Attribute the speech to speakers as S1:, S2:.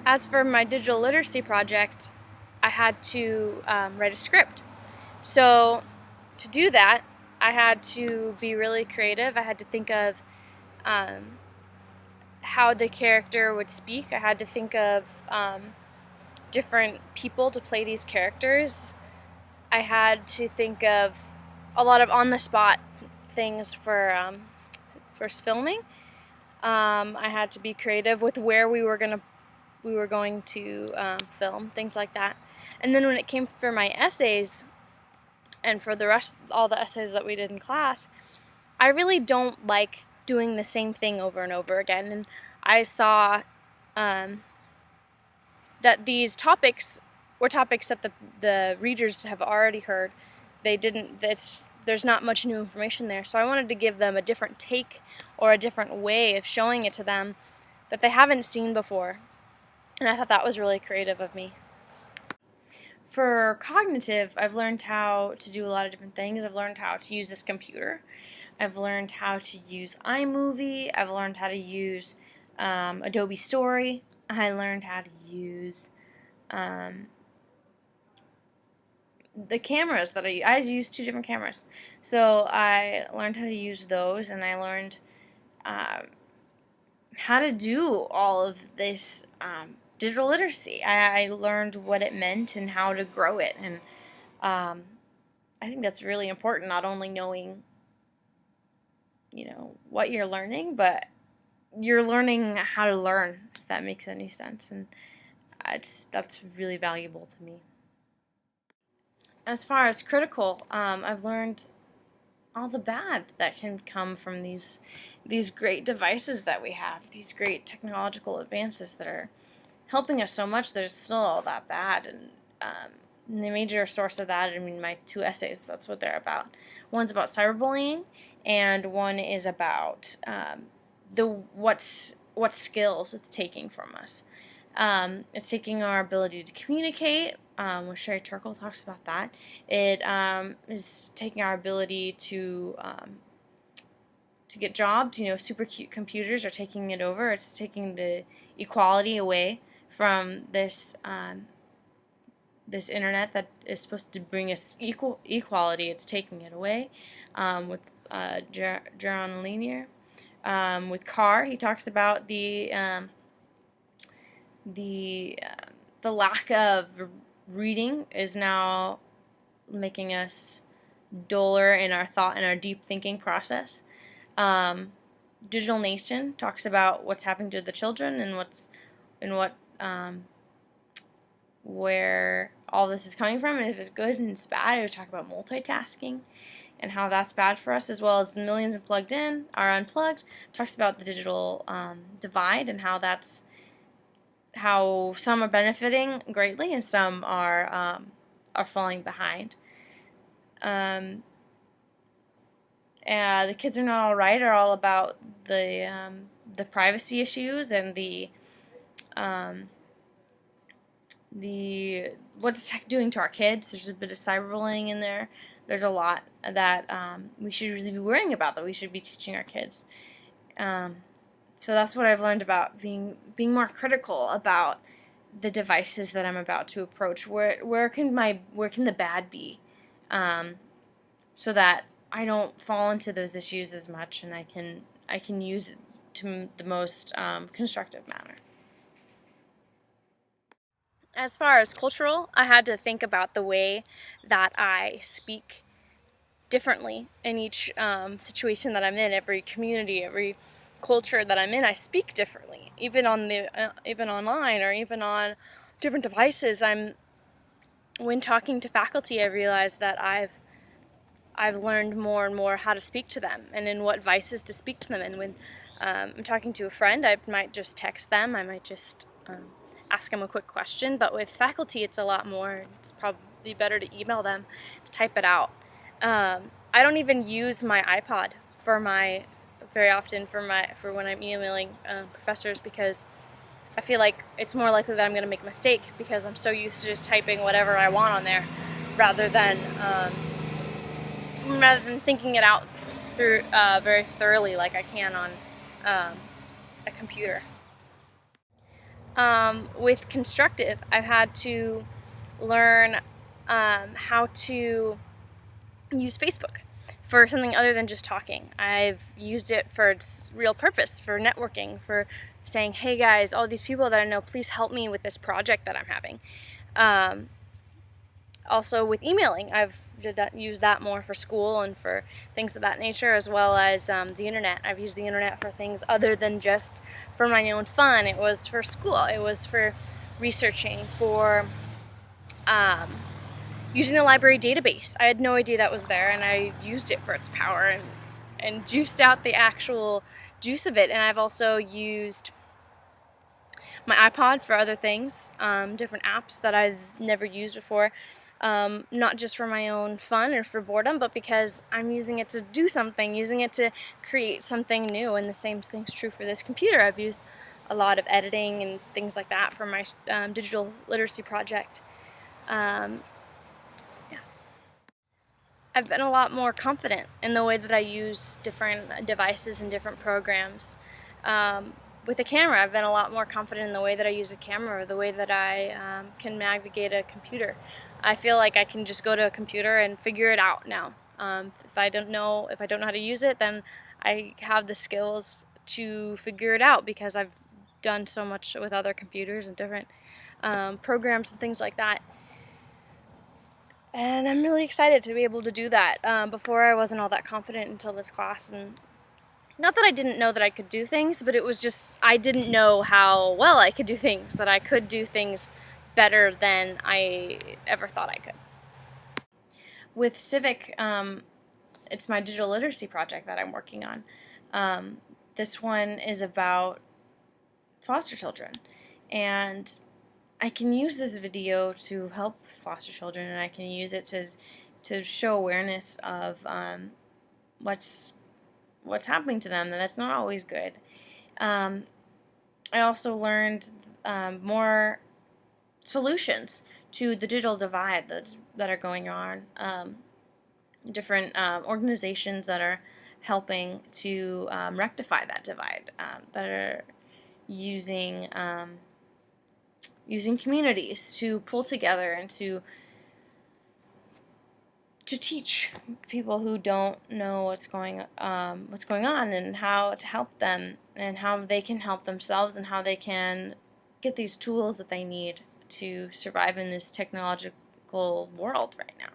S1: As for my digital literacy project, I had to write a script. So to do that, I had to be really creative. I had to think of um, how the character would speak. I had to think of different people to play these characters. I had to think of a lot of on-the-spot things for filming. I had to be creative with where we were going to film, things like that. And then when it came for my essays and for the rest, all the essays that we did in class, I really don't like doing the same thing over and over again. And I saw um, that these topics were topics that the readers have already heard. There's not much new information there. So I wanted to give them a different take or a different way of showing it to them that they haven't seen before. And I thought that was really creative of me. For cognitive, I've learned how to do a lot of different things. I've learned how to use this computer. I've learned how to use iMovie. I've learned how to use Adobe Story. I learned how to use the cameras that I use 2 different cameras. So I learned how to use those, and I learned how to do all of this digital literacy. I learned what it meant and how to grow it, and I think that's really important, not only knowing, what you're learning, but you're learning how to learn, if that makes any sense, and that's really valuable to me. As far as critical, I've learned all the bad that can come from these great devices that we have, these great technological advances that are helping us so much. There's still all that bad, and the major source of that, my 2 essays, that's what they're about. One's about cyberbullying, and one is about what skills it's taking from us. It's taking our ability to communicate, where Sherry Turkle talks about that. It is taking our ability to get jobs. Super cute computers are taking it over. It's taking the equality away from this this internet that is supposed to bring us equality. It's taking it away with Jaron Lanier. With Carr, he talks about the lack of reading is now making us duller in our thought and our deep thinking process. Digital Nation talks about what's happening to the children and where all this is coming from, and if it's good and it's bad. We talk about multitasking and how that's bad for us, as well as the millions of plugged in are unplugged. Talks about the digital divide and how some are benefiting greatly and some are falling behind. The Kids Are Not All Right are all about the privacy issues and the what's tech doing to our kids. There's a bit of cyberbullying in there. There's a lot that we should really be worrying about, that we should be teaching our kids. So that's what I've learned about being more critical about the devices that I'm about to approach. Where can the bad be, so that I don't fall into those issues as much, and I can use it to the most constructive manner. As far as cultural, I had to think about the way that I speak differently in each situation that I'm in. Every community, every culture that I'm in, I speak differently. Even online or even on different devices. When talking to faculty, I realized that I've learned more and more how to speak to them and in what vices to speak to them. And when I'm talking to a friend, I might just text them. I might just ask them a quick question. But with faculty, it's a lot more. It's probably better to email them, to type it out. I don't even use my iPod very often for when I'm emailing professors, because I feel like it's more likely that I'm going to make a mistake, because I'm so used to just typing whatever I want on there, rather than thinking it out through very thoroughly like I can on a computer. With constructive, I've had to learn how to use Facebook for something other than just talking. I've used it for its real purpose, for networking, for saying, hey guys, all these people that I know, please help me with this project that I'm having. Also with emailing, I've used that more for school and for things of that nature, as well as the internet. I've used the internet for things other than just for my own fun. It was for school, it was for researching, for using the library database. I had no idea that was there, and I used it for its power and juiced out the actual juice of it. And I've also used my iPod for other things, different apps that I've never used before, not just for my own fun or for boredom, but because I'm using it to do something, using it to create something new. And the same thing's true for this computer. I've used a lot of editing and things like that for my digital literacy project. I've been a lot more confident in the way that I use different devices and different programs. With a camera, I've been a lot more confident in the way that I use a camera, or the way that I can navigate a computer. I feel like I can just go to a computer and figure it out now. If I don't know how to use it, then I have the skills to figure it out because I've done so much with other computers and different programs and things like that. And I'm really excited to be able to do that. Before, I wasn't all that confident until this class, and not that I didn't know that I could do things, but it was just I didn't know how well I could do things, that I could do things better than I ever thought I could. With Civic, it's my digital literacy project that I'm working on. This one is about foster children, and I can use this video to help foster children, and I can use it to show awareness of what's happening to them, and that's not always good. I also learned more solutions to the digital divide that are going on. Different organizations that are helping to rectify that divide, that are using communities to pull together and to teach people who don't know what's going on, and how to help them, and how they can help themselves, and how they can get these tools that they need to survive in this technological world right now.